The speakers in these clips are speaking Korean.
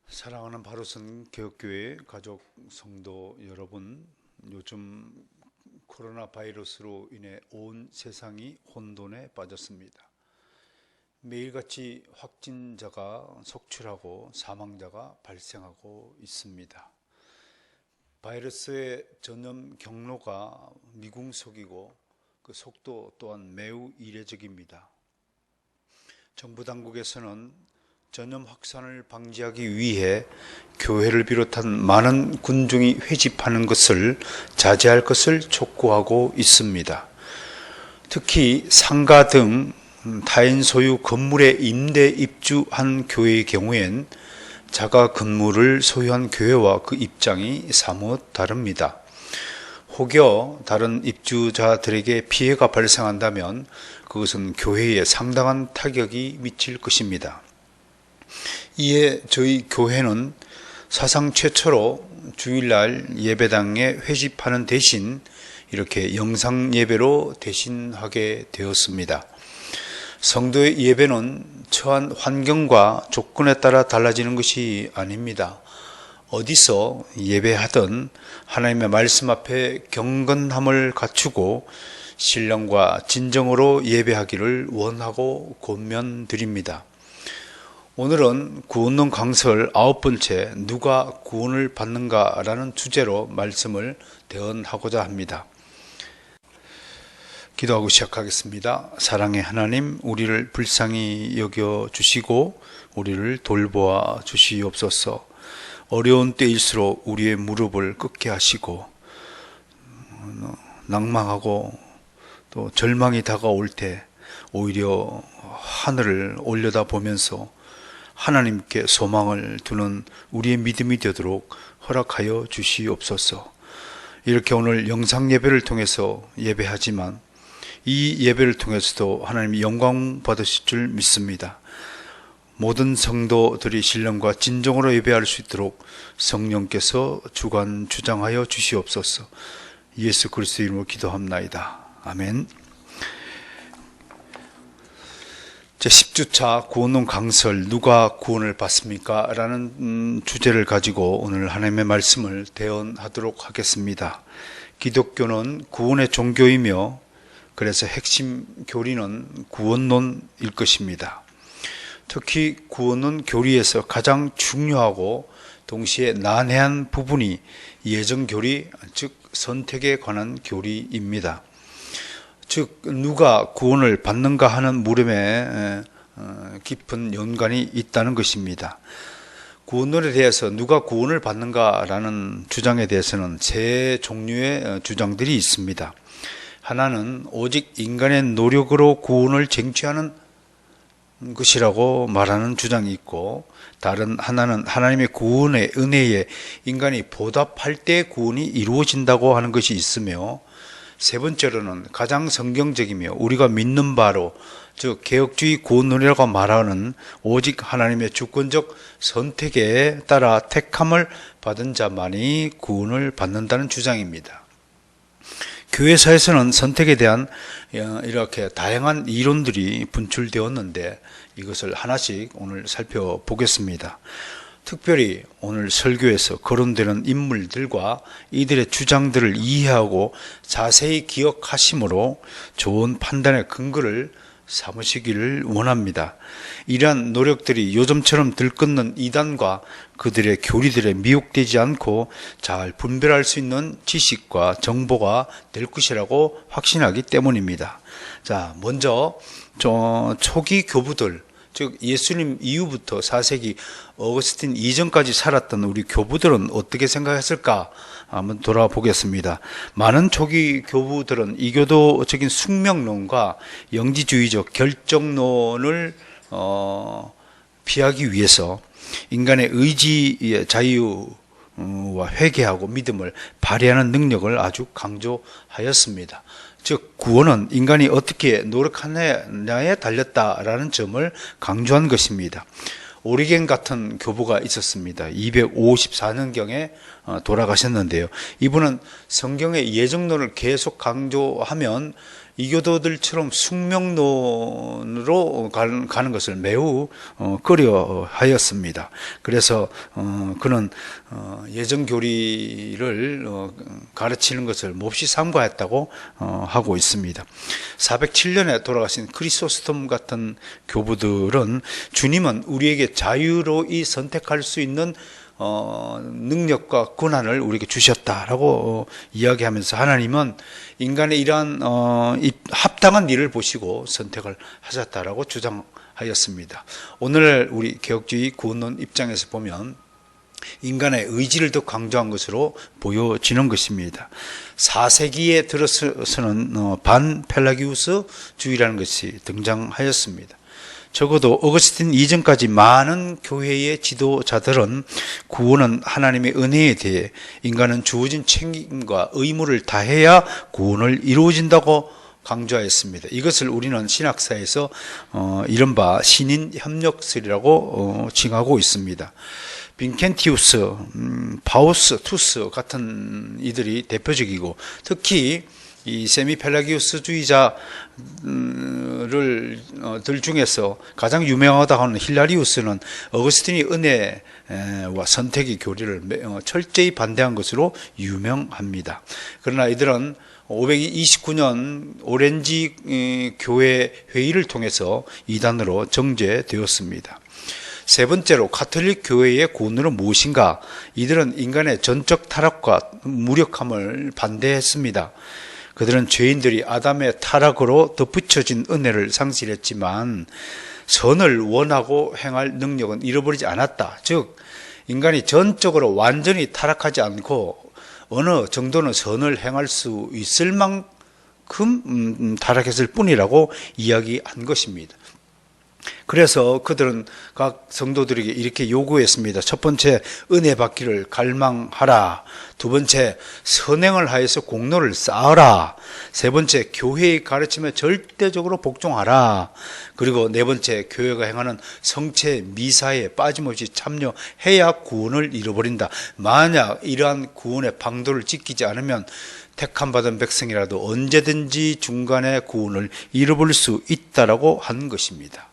사랑하는 바로선 개혁교회 가족 성도 여러분, 요즘 코로나 바이러스로 인해 온 세상이 혼돈에 빠졌습니다. 매일같이 확진자가 속출하고 사망자가 발생하고 있습니다. 바이러스의 전염 경로가 미궁속이고 그 속도 또한 매우 이례적입니다. 정부 당국에서는 전염 확산을 방지하기 위해 교회를 비롯한 많은 군중이 회집하는 것을 자제할 것을 촉구하고 있습니다. 특히 상가 등 타인 소유 건물에 임대 입주한 교회의 경우엔 자가 건물을 소유한 교회와 그 입장이 사뭇 다릅니다. 혹여 다른 입주자들에게 피해가 발생한다면 그것은 교회에 상당한 타격이 미칠 것입니다. 이에 저희 교회는 사상 최초로 주일날 예배당에 회집하는 대신 이렇게 영상 예배로 대신하게 되었습니다. 성도의 예배는 처한 환경과 조건에 따라 달라지는 것이 아닙니다. 어디서 예배하든 하나님의 말씀 앞에 경건함을 갖추고 신령과 진정으로 예배하기를 원하고 권면드립니다. 오늘은 구원론 강설 9번째 누가 구원을 받는가 라는 주제로 말씀을 대언하고자 합니다. 기도하고 시작하겠습니다. 사랑의 하나님, 우리를 불쌍히 여겨주시고 우리를 돌보아 주시옵소서. 어려운 때일수록 우리의 무릎을 꿇게 하시고 낭망하고 또 절망이 다가올 때 오히려 하늘을 올려다보면서 하나님께 소망을 두는 우리의 믿음이 되도록 허락하여 주시옵소서. 이렇게 오늘 영상 예배를 통해서 예배하지만 이 예배를 통해서도 하나님 영광 받으실 줄 믿습니다. 모든 성도들이 신령과 진정으로 예배할 수 있도록 성령께서 주관 주장하여 주시옵소서. 예수 그리스도 이름으로 기도합나이다. 아멘. 제10주차 구원론 강설 누가 구원을 받습니까? 라는 주제를 가지고 오늘 하나님의 말씀을 대언하도록 하겠습니다. 기독교는 구원의 종교이며 그래서 핵심 교리는 구원론일 것입니다. 특히 구원론 교리에서 가장 중요하고 동시에 난해한 부분이 예정교리, 즉 선택에 관한 교리입니다. 즉 누가 구원을 받는가 하는 물음에 깊은 연관이 있다는 것입니다. 구원론에 대해서 누가 구원을 받는가라는 주장에 대해서는 세 종류의 주장들이 있습니다. 하나는 오직 인간의 노력으로 구원을 쟁취하는 것이라고 말하는 주장이 있고, 다른 하나는 하나님의 구원의 은혜에 인간이 보답할 때 구원이 이루어진다고 하는 것이 있으며, 세 번째로는 가장 성경적이며 우리가 믿는 바로 즉 개혁주의 구원론이라고 말하는 오직 하나님의 주권적 선택에 따라 택함을 받은 자만이 구원을 받는다는 주장입니다. 교회사에서는 선택에 대한 이렇게 다양한 이론들이 분출되었는데 이것을 하나씩 오늘 살펴보겠습니다. 특별히 오늘 설교에서 거론되는 인물들과 이들의 주장들을 이해하고 자세히 기억하심으로 좋은 판단의 근거를 삼으시기를 원합니다. 이러한 노력들이 요즘처럼 들끓는 이단과 그들의 교리들에 미혹되지 않고 잘 분별할 수 있는 지식과 정보가 될 것이라고 확신하기 때문입니다. 자, 먼저 초기 교부들, 즉 예수님 이후부터 4세기 어거스틴 이전까지 살았던 우리 교부들은 어떻게 생각했을까 한번 돌아보겠습니다. 많은 초기 교부들은 이교도적인 숙명론과 영지주의적 결정론을 피하기 위해서 인간의 의지의 자유와 회개하고 믿음을 발휘하는 능력을 아주 강조하였습니다. 즉 구원은 인간이 어떻게 노력하느냐에 달렸다라는 점을 강조한 것입니다. 오리겐 같은 교부가 있었습니다. 254년경에 돌아가셨는데요. 이분은 성경의 예정론을 계속 강조하면 이교도들처럼 숙명론으로 가는 것을 매우 꺼려하였습니다. 그래서 그는 예정교리를 가르치는 것을 몹시 삼가했다고 하고 있습니다. 407년에 돌아가신 크리소스톰 같은 교부들은 주님은 우리에게 자유로이 선택할 수 있는 능력과 권한을 우리에게 주셨다라고 이야기하면서 하나님은 인간의 이러한 합당한 일을 보시고 선택을 하셨다라고 주장하였습니다. 오늘 우리 개혁주의 구원론 입장에서 보면 인간의 의지를 더 강조한 것으로 보여지는 것입니다. 4세기에 들어서는 반펠라기우스주의라는 것이 등장하였습니다. 적어도 어거스틴 이전까지 많은 교회의 지도자들은 구원은 하나님의 은혜에 대해 인간은 주어진 책임과 의무를 다해야 구원을 이루어진다고 강조하였습니다. 이것을 우리는 신학사에서 이른바 신인 협력설이라고 칭하고 있습니다. 빈켄티우스, 파우스, 투스 같은 이들이 대표적이고 특히 이 세미펠라기우스주의자들 중에서 가장 유명하다고 하는 힐라리우스는 어거스틴이 은혜와 선택의 교리를 철저히 반대한 것으로 유명합니다. 그러나 이들은 529년 오렌지 교회 회의를 통해서 이단으로 정죄되었습니다. 세 번째로 가톨릭 교회의 구원은 무엇인가? 이들은 인간의 전적 타락과 무력함을 반대했습니다. 그들은 죄인들이 아담의 타락으로 덧붙여진 은혜를 상실했지만 선을 원하고 행할 능력은 잃어버리지 않았다. 즉 인간이 전적으로 완전히 타락하지 않고 어느 정도는 선을 행할 수 있을 만큼 타락했을 뿐이라고 이야기한 것입니다. 그래서 그들은 각 성도들에게 이렇게 요구했습니다. 첫 번째, 은혜 받기를 갈망하라. 두 번째, 선행을 하여서 공로를 쌓아라. 세 번째, 교회의 가르침에 절대적으로 복종하라. 그리고 네 번째, 교회가 행하는 성체 미사에 빠짐없이 참여해야 구원을 잃어버린다. 만약 이러한 구원의 방도를 지키지 않으면 택함 받은 백성이라도 언제든지 중간에 구원을 잃어버릴 수 있다라고 한 것입니다.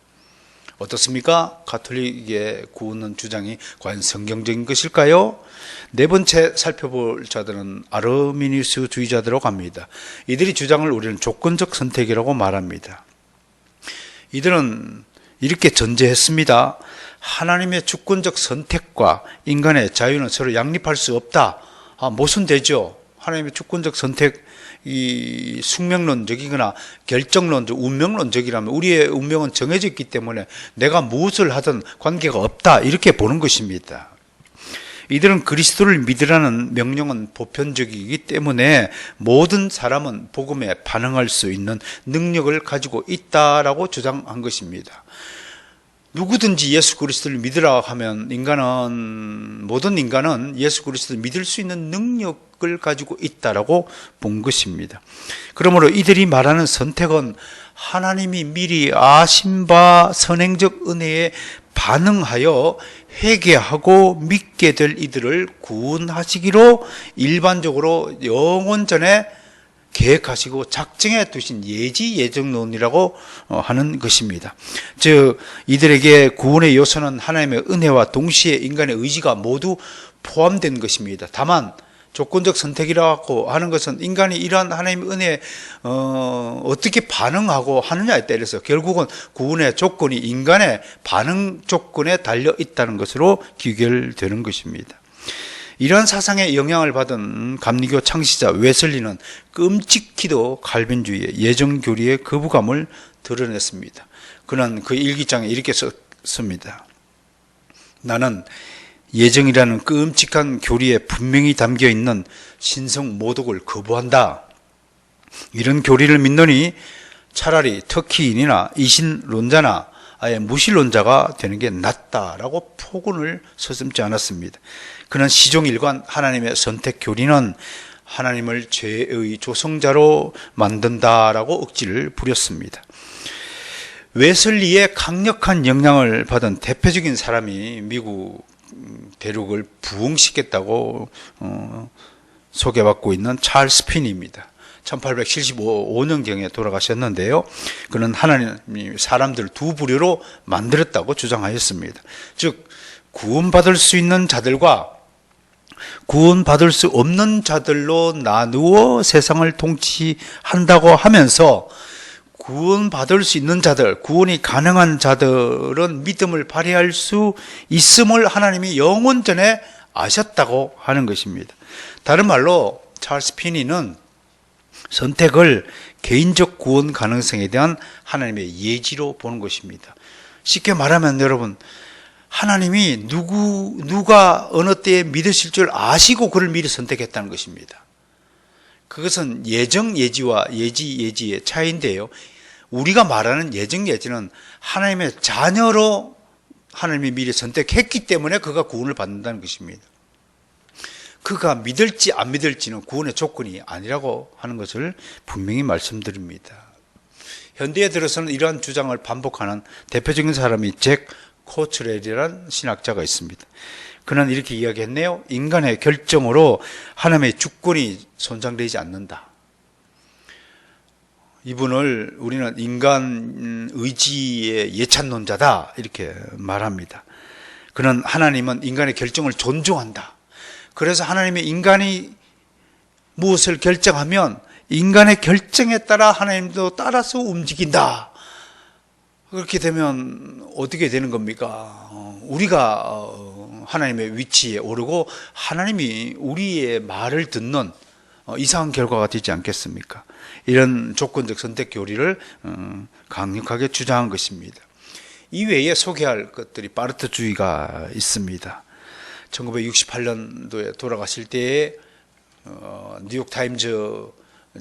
어떻습니까? 가톨릭의 구원 주장이 과연 성경적인 것일까요? 네 번째 살펴볼 자들은 아르미니우스주의자들이라고 합니다. 이들이 주장을 우리는 조건적 선택이라고 말합니다. 이들은 이렇게 전제했습니다. 하나님의 주권적 선택과 인간의 자유는 서로 양립할 수 없다. 모순되죠. 하나님의 주권적 선택, 이 숙명론적이거나 결정론적, 운명론적이라면 우리의 운명은 정해져 있기 때문에 내가 무엇을 하든 관계가 없다, 이렇게 보는 것입니다. 이들은 그리스도를 믿으라는 명령은 보편적이기 때문에 모든 사람은 복음에 반응할 수 있는 능력을 가지고 있다라고 주장한 것입니다. 누구든지 예수 그리스도를 믿으라 하면 모든 인간은 예수 그리스도를 믿을 수 있는 능력을 가지고 있다라고 본 것입니다. 그러므로 이들이 말하는 선택은 하나님이 미리 아신 바 선행적 은혜에 반응하여 회개하고 믿게 될 이들을 구원하시기로 일반적으로 영원 전에 계획하시고 작정해 두신 예정론이라고 하는 것입니다. 즉 이들에게 구원의 요소는 하나님의 은혜와 동시에 인간의 의지가 모두 포함된 것입니다. 다만 조건적 선택이라고 하는 것은 인간이 이러한 하나님의 은혜에 어떻게 반응하고 하느냐에 따라서 결국은 구원의 조건이 인간의 반응 조건에 달려 있다는 것으로 귀결되는 것입니다. 이러한 사상에 영향을 받은 감리교 창시자 웨슬리는 끔찍히도 칼빈주의의 예정교리의 거부감을 드러냈습니다. 그는 그 일기장에 이렇게 썼습니다. 나는 예정이라는 끔찍한 교리에 분명히 담겨있는 신성 모독을 거부한다. 이런 교리를 믿노니 차라리 터키인이나 이신론자나 아예 무신론자가 되는 게 낫다라고 폭언을 서슴지 않았습니다. 그는 시종일관 하나님의 선택 교리는 하나님을 죄의 조성자로 만든다라고 억지를 부렸습니다. 웨슬리의 강력한 영향을 받은 대표적인 사람이 미국 대륙을 부흥시켰다고 소개받고 있는 찰스 피니입니다. 1875년경에 돌아가셨는데요. 그는 하나님이 사람들을 두 부류로 만들었다고 주장하였습니다. 즉 구원받을 수 있는 자들과 구원받을 수 없는 자들로 나누어 세상을 통치한다고 하면서, 구원받을 수 있는 자들, 구원이 가능한 자들은 믿음을 발휘할 수 있음을 하나님이 영원 전에 아셨다고 하는 것입니다. 다른 말로 찰스 피니는 선택을 개인적 구원 가능성에 대한 하나님의 예지로 보는 것입니다. 쉽게 말하면 여러분, 하나님이 누가 어느 때에 믿으실 줄 아시고 그를 미리 선택했다는 것입니다. 그것은 예정 예지와 예지 예지의 차이인데요. 우리가 말하는 예정 예지는 하나님의 자녀로 하나님이 미리 선택했기 때문에 그가 구원을 받는다는 것입니다. 그가 믿을지 안 믿을지는 구원의 조건이 아니라고 하는 것을 분명히 말씀드립니다. 현대에 들어서는 이러한 주장을 반복하는 대표적인 사람이 잭 코츠렐이라는 신학자가 있습니다. 그는 이렇게 이야기했네요. 인간의 결정으로 하나님의 주권이 손상되지 않는다. 이분을 우리는 인간 의지의 예찬론자다 이렇게 말합니다. 그는 하나님은 인간의 결정을 존중한다. 그래서 하나님의 인간이 무엇을 결정하면 인간의 결정에 따라 하나님도 따라서 움직인다. 그렇게 되면 어떻게 되는 겁니까? 우리가 하나님의 위치에 오르고 하나님이 우리의 말을 듣는 이상한 결과가 되지 않겠습니까? 이런 조건적 선택 교리를 강력하게 주장한 것입니다. 이외에 소개할 것들이 바르트주의가 있습니다. 1968년도에 돌아가실 때에 뉴욕타임즈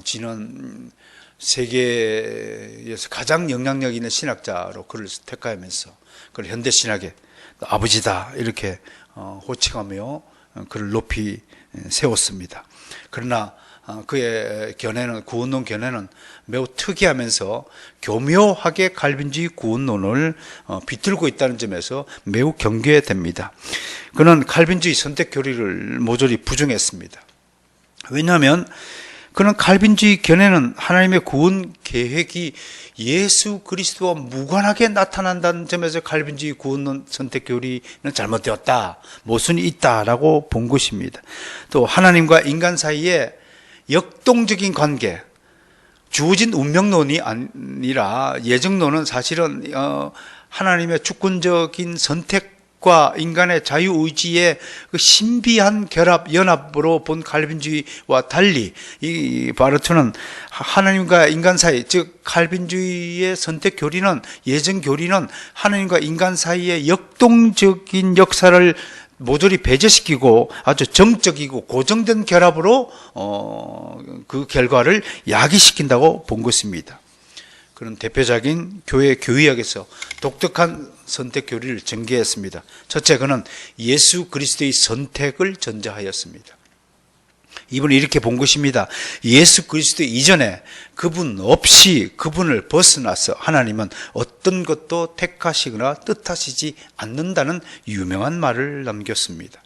지는 세계에서 가장 영향력 있는 신학자로 그를 택하면서 그를 현대신학의 아버지다 이렇게 호칭하며 그를 높이 세웠습니다. 그러나 그의 견해는, 구원론 견해는 매우 특이하면서 교묘하게 칼빈주의 구원론을 비틀고 있다는 점에서 매우 경계됩니다. 그는 칼빈주의 선택 교리를 모조리 부정했습니다. 왜냐하면 그는 칼빈주의 견해는 하나님의 구원 계획이 예수 그리스도와 무관하게 나타난다는 점에서 칼빈주의 구원론 선택 교리는 잘못되었다, 모순이 있다라고 본 것입니다. 또 하나님과 인간 사이에 역동적인 관계, 주어진 운명론이 아니라 예정론은 사실은 하나님의 주권적인 선택과 인간의 자유의지의 그 신비한 결합, 연합으로 본 칼빈주의와 달리 이 바르트는 하나님과 인간 사이, 즉 칼빈주의의 선택 교리는, 예정 교리는 하나님과 인간 사이의 역동적인 역사를 모조리 배제시키고 아주 정적이고 고정된 결합으로 그 결과를 야기시킨다고 본 것입니다. 그런 대표적인 교회 교의학에서 독특한 선택 교리를 전개했습니다. 첫째, 그는 예수 그리스도의 선택을 전제하였습니다. 이분은 이렇게 본 것입니다. 예수 그리스도 이전에 그분 없이, 그분을 벗어나서 하나님은 어떤 것도 택하시거나 뜻하시지 않는다는 유명한 말을 남겼습니다.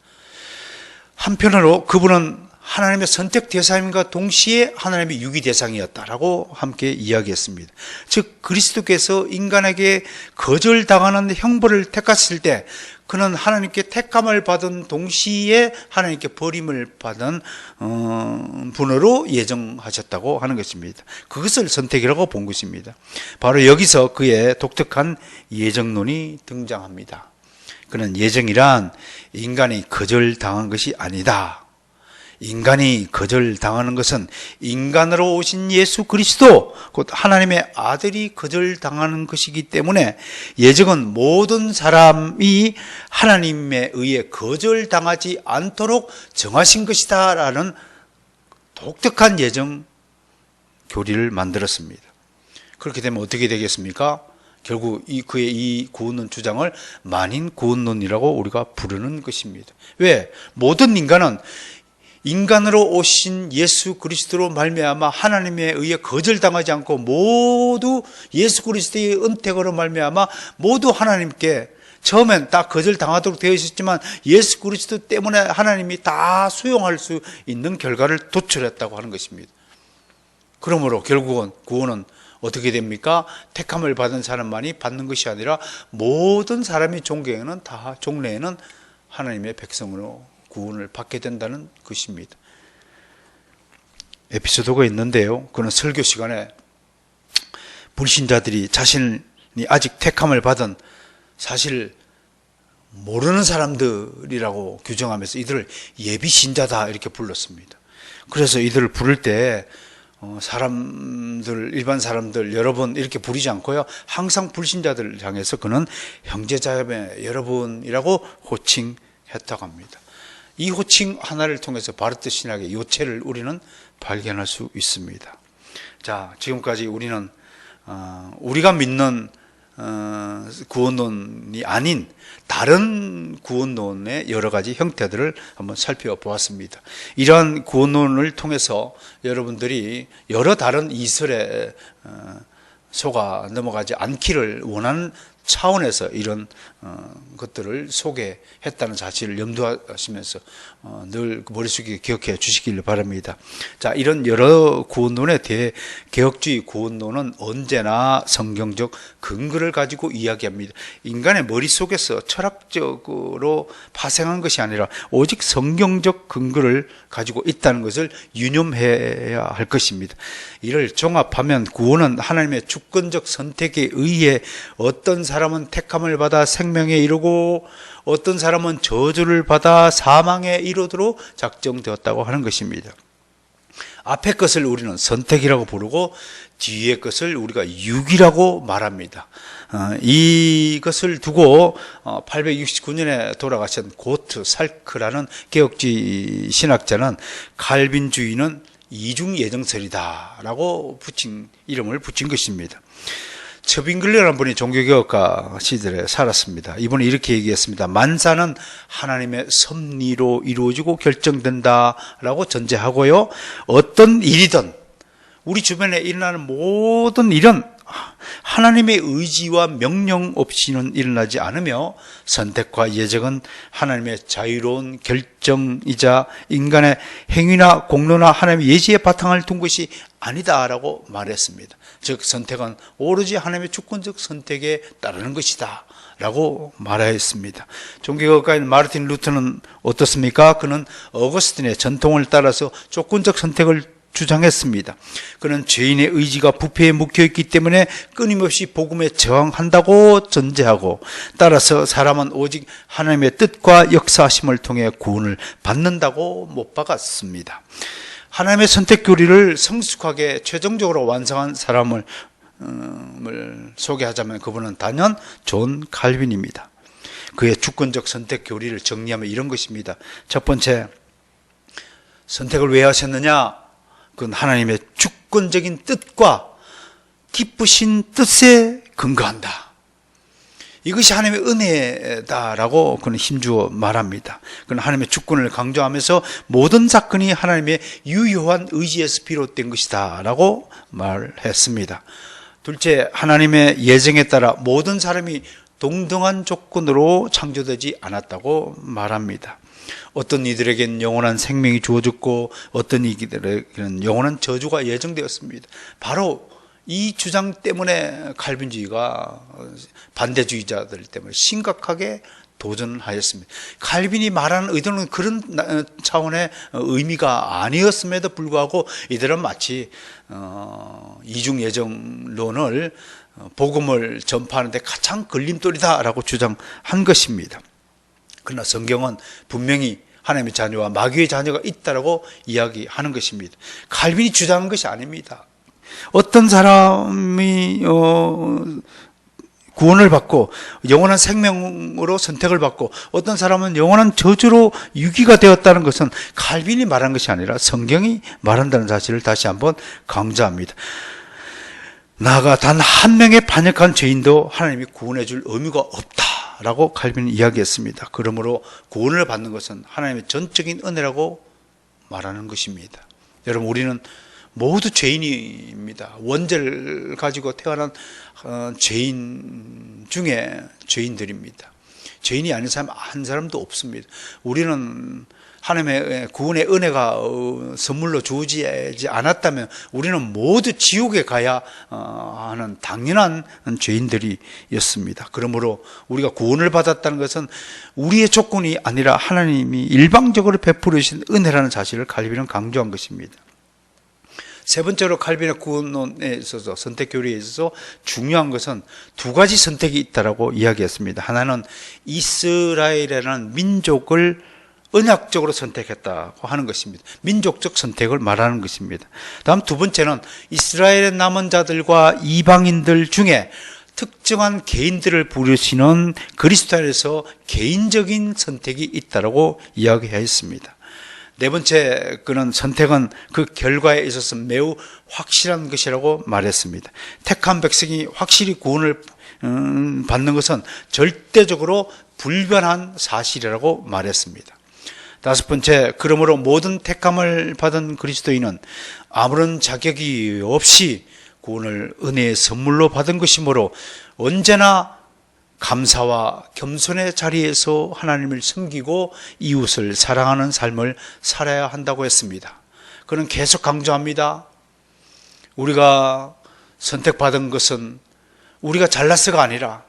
한편으로 그분은 하나님의 선택 대상임과 동시에 하나님의 유기 대상이었다라고 함께 이야기했습니다. 즉 그리스도께서 인간에게 거절당하는 형벌을 택하실 때 그는 하나님께 택함을 받은 동시에 하나님께 버림을 받은 분으로 예정하셨다고 하는 것입니다. 그것을 선택이라고 본 것입니다. 바로 여기서 그의 독특한 예정론이 등장합니다. 그는 예정이란 인간이 거절당한 것이 아니다. 인간이 거절당하는 것은 인간으로 오신 예수 그리스도, 곧 하나님의 아들이 거절당하는 것이기 때문에 예정은 모든 사람이 하나님에 의해 거절당하지 않도록 정하신 것이다 라는 독특한 예정 교리를 만들었습니다. 그렇게 되면 어떻게 되겠습니까? 결국 그의 이 구원론 주장을 만인 구원론이라고 우리가 부르는 것입니다. 왜? 모든 인간은 인간으로 오신 예수 그리스도로 말미암아 하나님에 의해 거절당하지 않고 모두 예수 그리스도의 은택으로 말미암아 모두 하나님께 처음엔 다 거절당하도록 되어 있었지만 예수 그리스도 때문에 하나님이 다 수용할 수 있는 결과를 도출했다고 하는 것입니다. 그러므로 결국은 구원은 어떻게 됩니까? 택함을 받은 사람만이 받는 것이 아니라 모든 사람이 종래에는 하나님의 백성으로 구원을 받게 된다는 것입니다. 에피소드가 있는데요. 그는 설교 시간에 불신자들이 자신이 아직 택함을 받은 사실 모르는 사람들이라고 규정하면서 이들을 예비신자다 이렇게 불렀습니다. 그래서 이들을 부를 때 일반 사람들 여러분 이렇게 부르지 않고요, 항상 불신자들을 향해서 그는 형제자매 여러분이라고 호칭했다고 합니다. 이 호칭 하나를 통해서 바르트 신학의 요체를 우리는 발견할 수 있습니다. 자, 지금까지 우리는 우리가 믿는 구원론이 아닌 다른 구원론의 여러 가지 형태들을 한번 살펴보았습니다. 이러한 구원론을 통해서 여러분들이 여러 다른 이설에 속아 넘어가지 않기를 원하는 차원에서 이런 것들을 소개했다는 사실을 염두하시면서 늘 머릿속에 기억해 주시길 바랍니다. 자, 이런 여러 구원론에 대해 개혁주의 구원론은 언제나 성경적 근거를 가지고 이야기합니다. 인간의 머릿속에서 철학적으로 파생한 것이 아니라 오직 성경적 근거를 가지고 있다는 것을 유념해야 할 것입니다. 이를 종합하면 구원은 하나님의 주권적 선택에 의해 어떤 사람은 택함을 받아 생명에 이르고 어떤 사람은 저주를 받아 사망에 이르도록 작정되었다고 하는 것입니다. 앞에 것을 우리는 선택이라고 부르고 뒤에 것을 우리가 유기라고 말합니다. 이것을 두고 869년에 돌아가신 고트 살크라는 개혁주의 신학자는 칼빈주의는 이중예정설이다라고 이름을 붙인 것입니다. 첩잉글러라는 분이 종교개혁가 시절에 살았습니다. 이분이 이렇게 얘기했습니다. 만사는 하나님의 섭리로 이루어지고 결정된다라고 전제하고요, 어떤 일이든 우리 주변에 일어나는 모든 일은 하나님의 의지와 명령 없이는 일어나지 않으며 선택과 예정은 하나님의 자유로운 결정이자 인간의 행위나 공로나 하나님의 예지에 바탕을 둔 것이 아니다라고 말했습니다. 즉 선택은 오로지 하나님의 주권적 선택에 따르는 것이다 라고 말하였습니다. 종교개혁가인 마르틴 루터는 어떻습니까? 그는 어거스틴의 전통을 따라서 주권적 선택을 주장했습니다. 그는 죄인의 의지가 부패에 묶여있기 때문에 끊임없이 복음에 저항한다고 전제하고, 따라서 사람은 오직 하나님의 뜻과 역사하심을 통해 구원을 받는다고 못 박았습니다. 하나님의 선택 교리를 성숙하게 최종적으로 완성한 사람을 소개하자면 그분은 단연 존 칼빈입니다. 그의 주권적 선택 교리를 정리하면 이런 것입니다. 첫 번째, 선택을 왜 하셨느냐? 그건 하나님의 주권적인 뜻과 기쁘신 뜻에 근거한다. 이것이 하나님의 은혜다라고 그는 힘주어 말합니다. 그는 하나님의 주권을 강조하면서 모든 사건이 하나님의 유효한 의지에서 비롯된 것이다 라고 말했습니다. 둘째, 하나님의 예정에 따라 모든 사람이 동등한 조건으로 창조되지 않았다고 말합니다. 어떤 이들에게는 영원한 생명이 주어졌고 어떤 이들에게는 영원한 저주가 예정되었습니다. 바로 이 주장 때문에 칼빈주의가 반대주의자들 때문에 심각하게 도전하였습니다. 칼빈이 말하는 의도는 그런 차원의 의미가 아니었음에도 불구하고 이들은 마치 이중예정론을 복음을 전파하는데 가장 걸림돌이다라고 주장한 것입니다. 그러나 성경은 분명히 하나님의 자녀와 마귀의 자녀가 있다라고 이야기하는 것입니다. 칼빈이 주장한 것이 아닙니다. 어떤 사람이 구원을 받고 영원한 생명으로 선택을 받고 어떤 사람은 영원한 저주로 유기가 되었다는 것은 칼빈이 말한 것이 아니라 성경이 말한다는 사실을 다시 한번 강조합니다. 나아가 단 한 명의 반역한 죄인도 하나님이 구원해 줄 의무가 없다라고 칼빈은 이야기했습니다. 그러므로 구원을 받는 것은 하나님의 전적인 은혜라고 말하는 것입니다. 여러분, 우리는 모두 죄인입니다. 원죄를 가지고 태어난 죄인 중에 죄인들입니다. 죄인이 아닌 사람 한 사람도 없습니다. 우리는 하나님의 구원의 은혜가 선물로 주어지지 않았다면 우리는 모두 지옥에 가야 하는 당연한 죄인들이었습니다. 그러므로 우리가 구원을 받았다는 것은 우리의 조건이 아니라 하나님이 일방적으로 베풀어 주신 은혜라는 사실을 칼빈은 강조한 것입니다. 세 번째로 칼빈의 구원론에 있어서, 선택 교리에 있어서 중요한 것은 두 가지 선택이 있다라고 이야기했습니다. 하나는 이스라엘이라는 민족을 언약적으로 선택했다고 하는 것입니다. 민족적 선택을 말하는 것입니다. 다음 두 번째는 이스라엘의 남은 자들과 이방인들 중에 특정한 개인들을 부르시는 그리스도 안에서 개인적인 선택이 있다라고 이야기하였습니다. 네 번째 그는 선택은 그 결과에 있어서 매우 확실한 것이라고 말했습니다. 택한 백성이 확실히 구원을 받는 것은 절대적으로 불변한 사실이라고 말했습니다. 다섯 번째, 그러므로 모든 택함을 받은 그리스도인은 아무런 자격이 없이 구원을 은혜의 선물로 받은 것이므로 언제나 감사와 겸손의 자리에서 하나님을 섬기고 이웃을 사랑하는 삶을 살아야 한다고 했습니다. 그는 계속 강조합니다. 우리가 선택받은 것은 우리가 잘났어가 아니라,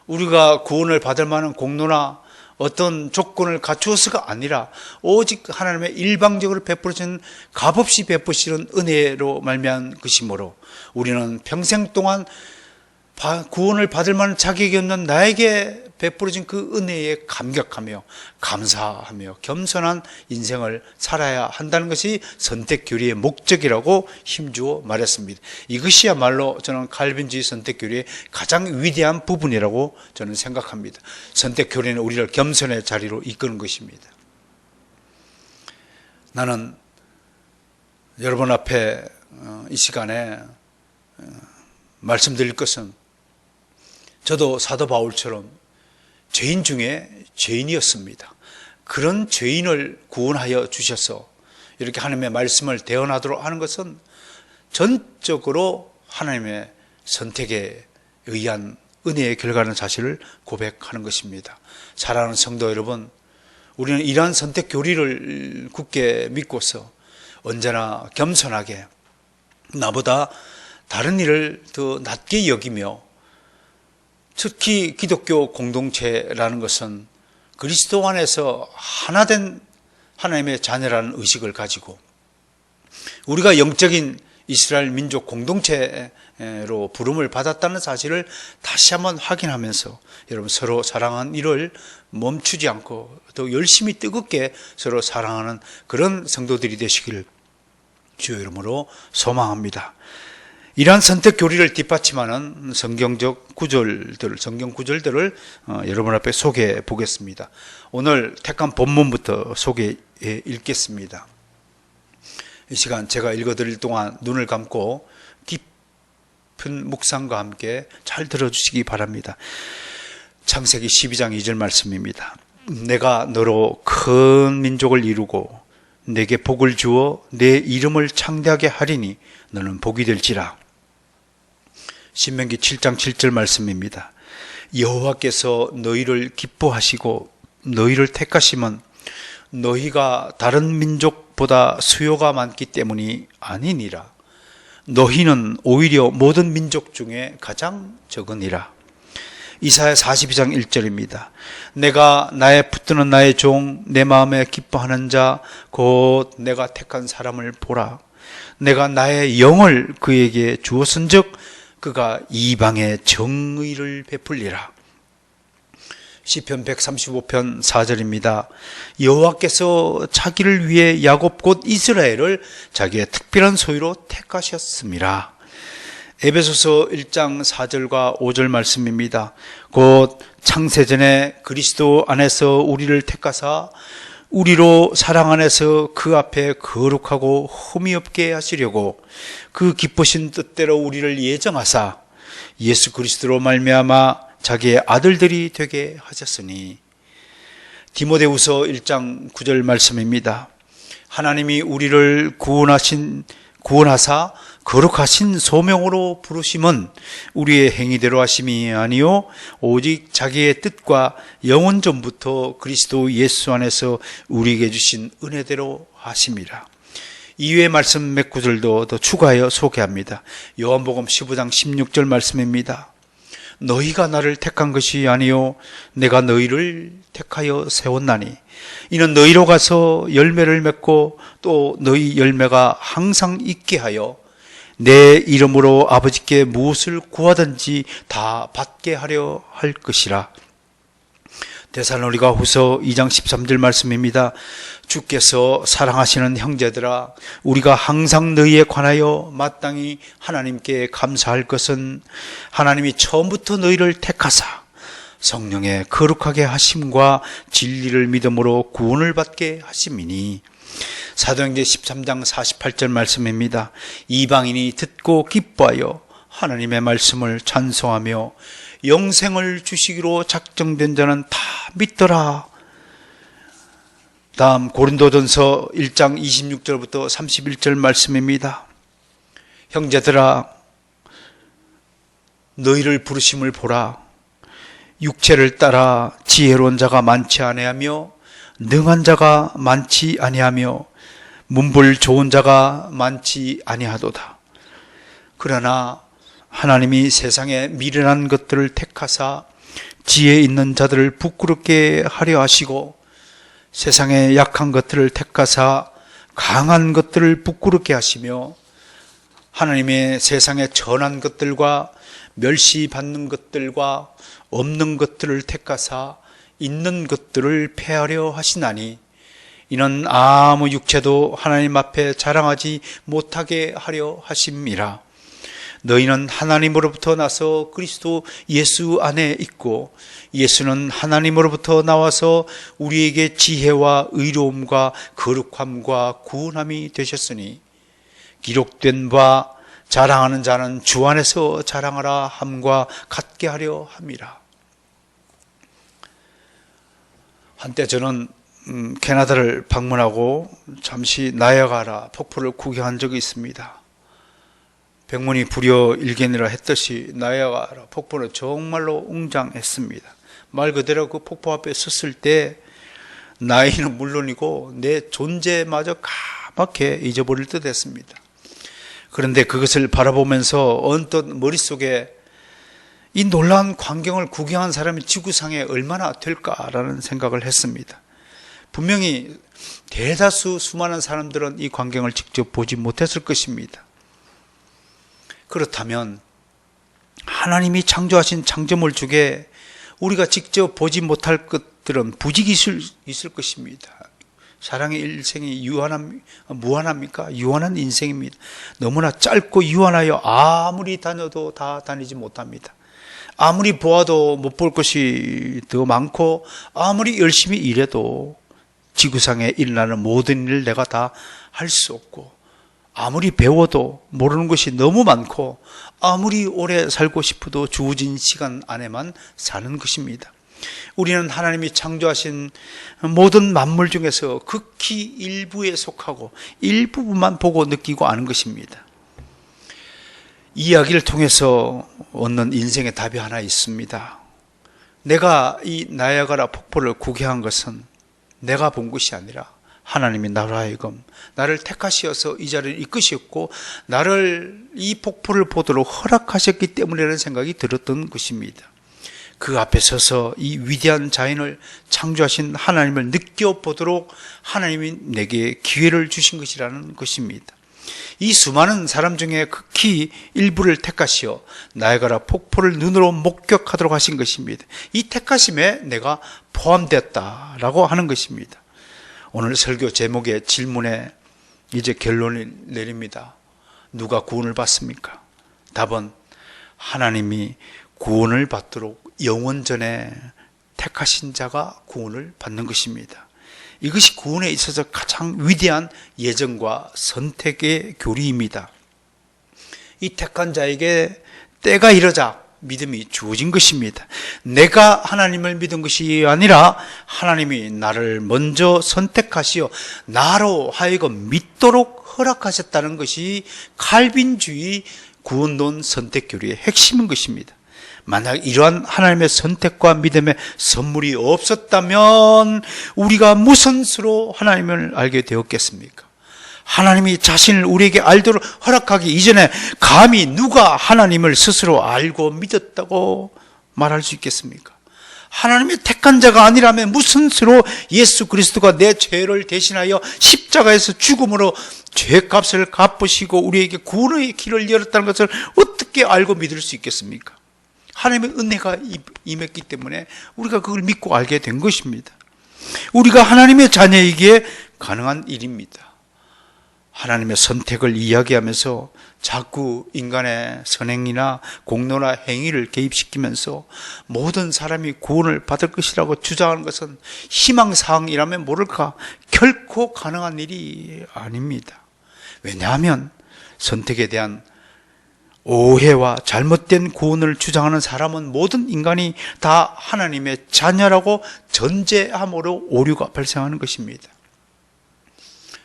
우리가 구원을 받을 만한 공로나 어떤 조건을 갖추어서가 아니라 오직 하나님의 일방적으로 베풀어진 값없이 베푸시는 은혜로 말미암은 것이므로 우리는 평생 동안 구원을 받을 만한 자격이 없는 나에게 베풀어진 그 은혜에 감격하며 감사하며 겸손한 인생을 살아야 한다는 것이 선택 교리의 목적이라고 힘주어 말했습니다. 이것이야말로 저는 칼빈주의 선택 교리의 가장 위대한 부분이라고 저는 생각합니다. 선택 교리는 우리를 겸손의 자리로 이끄는 것입니다. 나는 여러분 앞에 이 시간에 말씀드릴 것은, 저도 사도 바울처럼 죄인 중에 죄인이었습니다. 그런 죄인을 구원하여 주셔서 이렇게 하나님의 말씀을 대언하도록 하는 것은 전적으로 하나님의 선택에 의한 은혜의 결과라는 사실을 고백하는 것입니다. 사랑하는 성도 여러분, 우리는 이러한 선택 교리를 굳게 믿고서 언제나 겸손하게 나보다 다른 일을 더 낮게 여기며, 특히 기독교 공동체라는 것은 그리스도 안에서 하나된 하나님의 자녀라는 의식을 가지고 우리가 영적인 이스라엘 민족 공동체로 부름을 받았다는 사실을 다시 한번 확인하면서 여러분 서로 사랑하는 일을 멈추지 않고 더 열심히 뜨겁게 서로 사랑하는 그런 성도들이 되시기를 주의 이름으로 소망합니다. 이러한 선택 교리를 뒷받침하는 성경적 구절들, 성경 구절들을 여러분 앞에 소개해 보겠습니다. 오늘 택한 본문부터 소개해 읽겠습니다. 이 시간 제가 읽어드릴 동안 눈을 감고 깊은 묵상과 함께 잘 들어주시기 바랍니다. 창세기 12장 2절 말씀입니다. 내가 너로 큰 민족을 이루고 내게 복을 주어 내 이름을 창대하게 하리니 너는 복이 될지라. 신명기 7장 7절 말씀입니다. 여호와께서 너희를 기뻐하시고 너희를 택하심은 너희가 다른 민족보다 수요가 많기 때문이 아니니라. 너희는 오히려 모든 민족 중에 가장 적으니라. 이사야 42장 1절입니다. 내가 나의 붙드는 나의 종 내 마음에 기뻐하는 자 곧 내가 택한 사람을 보라. 내가 나의 영을 그에게 주었은즉 그가 이방의 정의를 베풀리라. 시편 135편 4절입니다. 여호와께서 자기를 위해 야곱 곧 이스라엘을 자기의 특별한 소유로 택하셨습니다. 에베소서 1장 4절과 5절 말씀입니다. 곧 창세전에 그리스도 안에서 우리를 택하사 우리로 사랑 안에서 그 앞에 거룩하고 흠이 없게 하시려고 그 기쁘신 뜻대로 우리를 예정하사 예수 그리스도로 말미암아 자기의 아들들이 되게 하셨으니. 디모데후서 1장 9절 말씀입니다. 하나님이 우리를 구원하사 거룩하신 소명으로 부르심은 우리의 행위대로 하심이 아니요 오직 자기의 뜻과 영원 전부터 그리스도 예수 안에서 우리에게 주신 은혜대로 하심이라. 이외의 말씀 몇 구절도 더 추가하여 소개합니다. 요한복음 15장 16절 말씀입니다. 너희가 나를 택한 것이 아니요 내가 너희를 택하여 세웠나니 이는 너희로 가서 열매를 맺고 또 너희 열매가 항상 있게 하여 내 이름으로 아버지께 무엇을 구하든지 다 받게 하려 할 것이라. 데살로니가 후서 2장 13절 말씀입니다. 주께서 사랑하시는 형제들아, 우리가 항상 너희에 관하여 마땅히 하나님께 감사할 것은 하나님이 처음부터 너희를 택하사 성령의 거룩하게 하심과 진리를 믿음으로 구원을 받게 하심이니. 사도행전 13장 48절 말씀입니다. 이방인이 듣고 기뻐하여 하나님의 말씀을 찬송하며 영생을 주시기로 작정된 자는 다 믿더라. 다음 고린도전서 1장 26절부터 31절 말씀입니다. 형제들아, 너희를 부르심을 보라. 육체를 따라 지혜로운 자가 많지 아니하며 능한 자가 많지 아니하며 문불 좋은 자가 많지 아니하도다. 그러나 하나님이 세상에 미련한 것들을 택하사 지혜 있는 자들을 부끄럽게 하려 하시고 세상에 약한 것들을 택하사 강한 것들을 부끄럽게 하시며 하나님의 세상에 전한 것들과 멸시받는 것들과 없는 것들을 택하사 있는 것들을 폐하려 하시나니 이는 아무 육체도 하나님 앞에 자랑하지 못하게 하려 하심이라. 너희는 하나님으로부터 나서 그리스도 예수 안에 있고 예수는 하나님으로부터 나와서 우리에게 지혜와 의로움과 거룩함과 구원함이 되셨으니 기록된 바 자랑하는 자는 주 안에서 자랑하라 함과 같게 하려 함이라. 한때 저는 캐나다를 방문하고 잠시 나야가라 폭포를 구경한 적이 있습니다. 백문이 불여 일견이라 했듯이 나야가라 폭포는 정말로 웅장했습니다. 말 그대로 그 폭포 앞에 섰을 때 나이는 물론이고 내 존재마저 까맣게 잊어버릴 듯 했습니다. 그런데 그것을 바라보면서 언뜻 머릿속에 이 놀라운 광경을 구경한 사람이 지구상에 얼마나 될까라는 생각을 했습니다. 분명히 대다수 수많은 사람들은 이 광경을 직접 보지 못했을 것입니다. 그렇다면 하나님이 창조하신 창조물 중에 우리가 직접 보지 못할 것들은 부직이 있을 것입니다. 사랑의 일생이 무한합니까? 유한한 인생입니다. 너무나 짧고 유한하여 아무리 다녀도 다 다니지 못합니다. 아무리 보아도 못 볼 것이 더 많고 아무리 열심히 일해도 지구상에 일어나는 모든 일을 내가 다 할 수 없고 아무리 배워도 모르는 것이 너무 많고 아무리 오래 살고 싶어도 주어진 시간 안에만 사는 것입니다. 우리는 하나님이 창조하신 모든 만물 중에서 극히 일부에 속하고 일부분만 보고 느끼고 아는 것입니다. 이 이야기를 통해서 얻는 인생의 답이 하나 있습니다. 내가 이 나야가라 폭포를 구경한 것은 내가 본 것이 아니라 하나님이 나로 하여금 나를 택하시어서 이 자리를 이끄셨고 나를 이 폭포를 보도록 허락하셨기 때문이라는 생각이 들었던 것입니다. 그 앞에 서서 이 위대한 자연을 창조하신 하나님을 느껴보도록 하나님이 내게 기회를 주신 것이라는 것입니다. 이 수많은 사람 중에 극히 일부를 택하시어 나야가라 폭포를 눈으로 목격하도록 하신 것입니다. 이 택하심에 내가 포함됐다라고 하는 것입니다. 오늘 설교 제목의 질문에 이제 결론을 내립니다. 누가 구원을 받습니까? 답은 하나님이 구원을 받도록 영원전에 택하신 자가 구원을 받는 것입니다. 이것이 구원에 있어서 가장 위대한 예정과 선택의 교리입니다. 이 택한 자에게 때가 이르자 믿음이 주어진 것입니다. 내가 하나님을 믿은 것이 아니라 하나님이 나를 먼저 선택하시어 나로 하여금 믿도록 허락하셨다는 것이 칼빈주의 구원론 선택교리의 핵심인 것입니다. 만약 이러한 하나님의 선택과 믿음의 선물이 없었다면 우리가 무슨 수로 하나님을 알게 되었겠습니까? 하나님이 자신을 우리에게 알도록 허락하기 이전에 감히 누가 하나님을 스스로 알고 믿었다고 말할 수 있겠습니까? 하나님의 택한 자가 아니라면 무슨 수로 예수 그리스도가 내 죄를 대신하여 십자가에서 죽음으로 죄값을 갚으시고 우리에게 구원의 길을 열었다는 것을 어떻게 알고 믿을 수 있겠습니까? 하나님의 은혜가 임했기 때문에 우리가 그걸 믿고 알게 된 것입니다. 우리가 하나님의 자녀이기에 가능한 일입니다. 하나님의 선택을 이야기하면서 자꾸 인간의 선행이나 공로나 행위를 개입시키면서 모든 사람이 구원을 받을 것이라고 주장하는 것은 희망사항이라면 모를까 결코 가능한 일이 아닙니다. 왜냐하면 선택에 대한 오해와 잘못된 구원을 주장하는 사람은 모든 인간이 다 하나님의 자녀라고 전제함으로 오류가 발생하는 것입니다.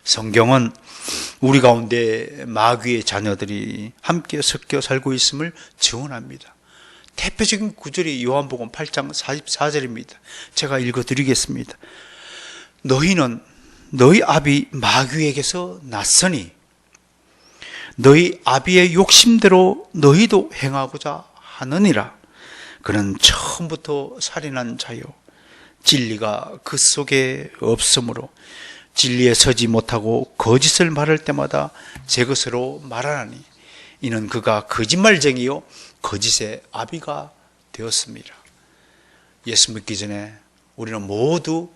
성경은 우리 가운데 마귀의 자녀들이 함께 섞여 살고 있음을 증언합니다. 대표적인 구절이 요한복음 8장 44절입니다. 제가 읽어드리겠습니다. 너희는 너희 아비 마귀에게서 났으니 너희 아비의 욕심대로 너희도 행하고자 하느니라. 그는 처음부터 살인한 자요 진리가 그 속에 없으므로 진리에 서지 못하고 거짓을 말할 때마다 제 것으로 말하나니 이는 그가 거짓말쟁이요 거짓의 아비가 되었습니다. 예수 믿기 전에 우리는 모두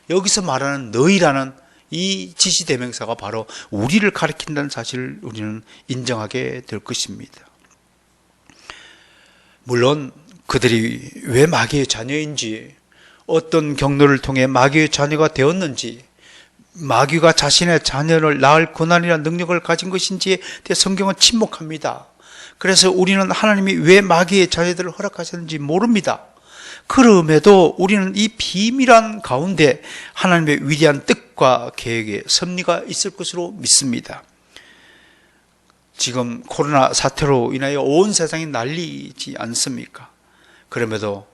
여기서 말하는 너희라는 이 지시대명사가 바로 우리를 가리킨다는 사실을 우리는 인정하게 될 것입니다. 물론 그들이 왜 마귀의 자녀인지, 어떤 경로를 통해 마귀의 자녀가 되었는지, 마귀가 자신의 자녀를 낳을 권한이나 능력을 가진 것인지에 대해 성경은 침묵합니다. 그래서 우리는 하나님이 왜 마귀의 자녀들을 허락하셨는지 모릅니다. 그럼에도 우리는 이 비밀한 가운데 하나님의 위대한 뜻과 계획에 섭리가 있을 것으로 믿습니다. 지금 코로나 사태로 인하여 온 세상이 난리지 않습니까? 그럼에도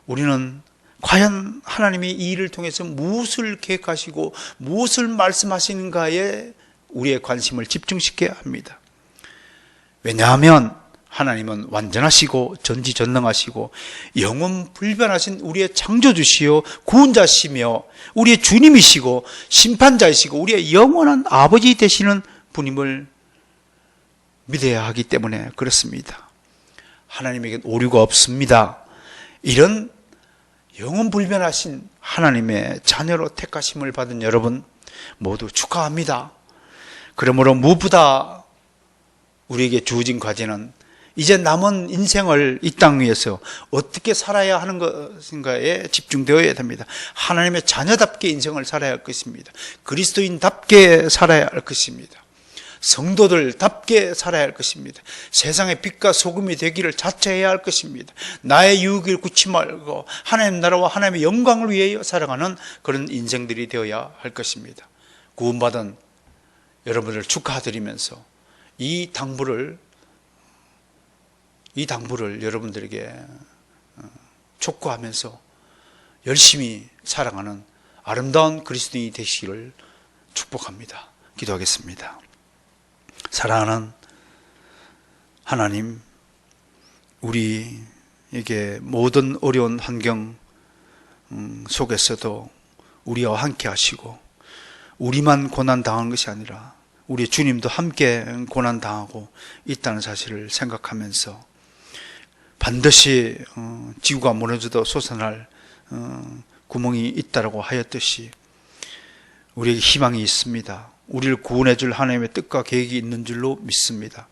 우리는 과연 하나님이 이 일을 통해서 무엇을 계획하시고 무엇을 말씀하시는가에 우리의 관심을 집중시켜야 합니다. 왜냐하면 하나님은 완전하시고 전지전능하시고 영원불변하신 우리의 창조주시요 구원자시며 우리의 주님이시고 심판자이시고 우리의 영원한 아버지 되시는 분임을 믿어야 하기 때문에 그렇습니다. 하나님에겐 오류가 없습니다. 이런 영원불변하신 하나님의 자녀로 택하심을 받은 여러분 모두 축하합니다. 그러므로 무엇보다 우리에게 주어진 과제는 이제 남은 인생을 이 땅 위에서 어떻게 살아야 하는 것인가에 집중되어야 됩니다. 하나님의 자녀답게 인생을 살아야 할 것입니다. 그리스도인답게 살아야 할 것입니다. 성도들답게 살아야 할 것입니다. 세상의 빛과 소금이 되기를 자처해야 할 것입니다. 나의 유익을 굳지 말고 하나님 나라와 하나님의 영광을 위하여 살아가는 그런 인생들이 되어야 할 것입니다. 구원받은 여러분을 축하드리면서 이 당부를 여러분들에게 촉구하면서 열심히 살아가는 아름다운 그리스도인이 되시기를 축복합니다. 기도하겠습니다. 사랑하는 하나님, 우리에게 모든 어려운 환경 속에서도 우리와 함께 하시고 우리만 고난당한 것이 아니라 우리 주님도 함께 고난당하고 있다는 사실을 생각하면서 반드시 지구가 무너져도 솟아날 구멍이 있다고 하였듯이 우리에게 희망이 있습니다. 우리를 구원해 줄 하나님의 뜻과 계획이 있는 줄로 믿습니다.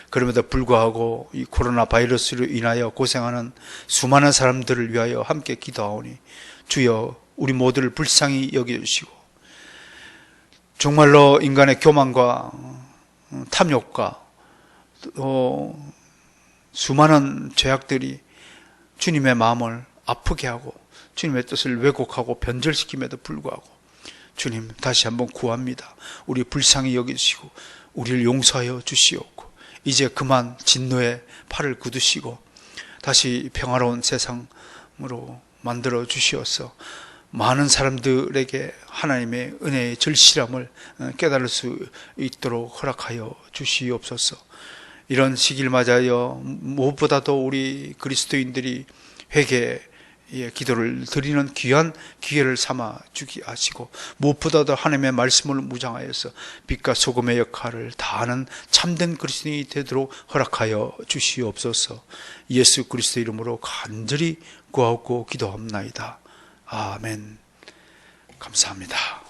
그럼에도 불구하고 이 코로나 바이러스로 인하여 고생하는 수많은 사람들을 위하여 함께 기도하오니 주여 우리 모두를 불쌍히 여겨주시고 정말로 인간의 교만과 탐욕과 또 수많은 죄악들이 주님의 마음을 아프게 하고 주님의 뜻을 왜곡하고 변절시킴에도 불구하고 주님 다시 한번 구합니다. 우리 불쌍히 여기시고 우리를 용서하여 주시옵고 이제 그만 진노의 팔을 굳으시고 다시 평화로운 세상으로 만들어 주시어서 많은 사람들에게 하나님의 은혜의 절실함을 깨달을 수 있도록 허락하여 주시옵소서. 이런 시기를 맞아요. 무엇보다도 우리 그리스도인들이 회개의 기도를 드리는 귀한 기회를 삼아 주기 하시고 무엇보다도 하나님의 말씀을 무장하여서 빛과 소금의 역할을 다하는 참된 그리스도인이 되도록 허락하여 주시옵소서. 예수 그리스도 이름으로 간절히 구하고 기도합나이다. 아멘. 감사합니다.